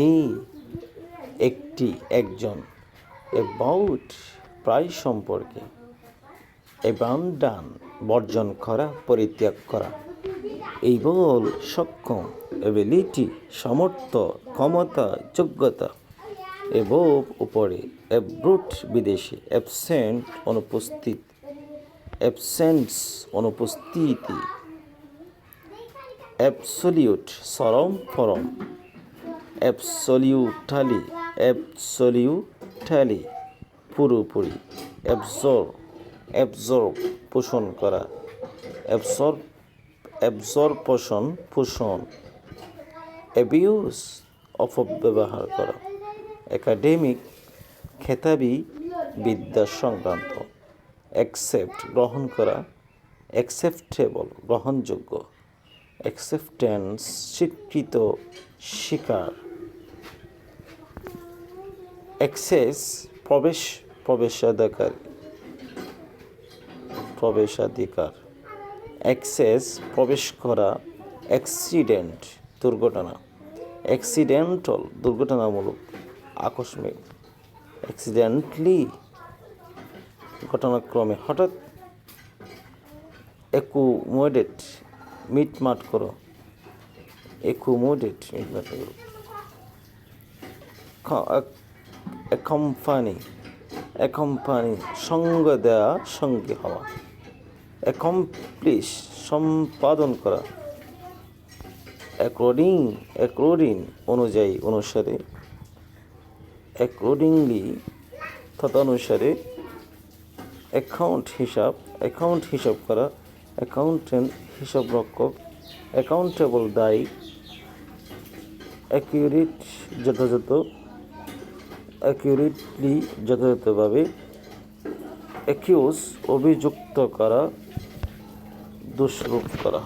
এই একজন অ্যাবাউট প্রায় সম্পর্কে অ্যাবান্ডন বর্জন করা, পরিত্যাগ করা। এইবল সক্ষম, এবিলিটি সামর্থ্য, ক্ষমতা, যোগ্যতা। এবোভ উপরে, অ্যাব্রুট বিদেশি, অ্যাবসেন্ট অনুপস্থিত, অ্যাবসেন্স অনুপস্থিতি, অ্যাবসোলিউট চরম পরম, অ্যাবসোলিউটালি পুরোপুরি, অ্যাবজর্ব পোষণ করা, অ্যাবজর্পশন পোষণ, অ্যাবিউজ অপব্যবহার করা। একাডেমিক খেতাবি বিদ্যা সংক্রান্ত। অ্যাকসেপ্ট গ্রহণ করা, অ্যাকসেপ্টেবল গ্রহণযোগ্য, অ্যাকসেপ্টেন্স স্বীকৃত, স্বীকার। অ্যাক্সেস প্রবেশাধিকার, অ্যাক্সেস প্রবেশ করা, অ্যাক্সিডেন্ট দুর্ঘটনা, অ্যাক্সিডেন্টাল দুর্ঘটনামূলক, আকস্মিক, অ্যাক্সিডেন্টলি ঘটনাক্রমে হঠাৎ, অ্যাকুমোডেট মিটমাট করো, অ্যাকম্পানি সঙ্গ দেওয়া, সঙ্গী হওয়া, অ্যাকমপ্লিশ সম্পাদন করা, অ্যাকর্ডিং অনুযায়ী, অনুসারে, অ্যাকর্ডিংলি তদনুসারে, অ্যাকাউন্ট হিসাব করা, অ্যাকাউন্টেন্ট হিসাবরক্ষক, অ্যাকাউন্টেবল দায়ী, অ্যাকিউরেটলি যথাযথভাবে, অ্যাকিউজ অভিযুক্ত করা, দোষারোপ করা।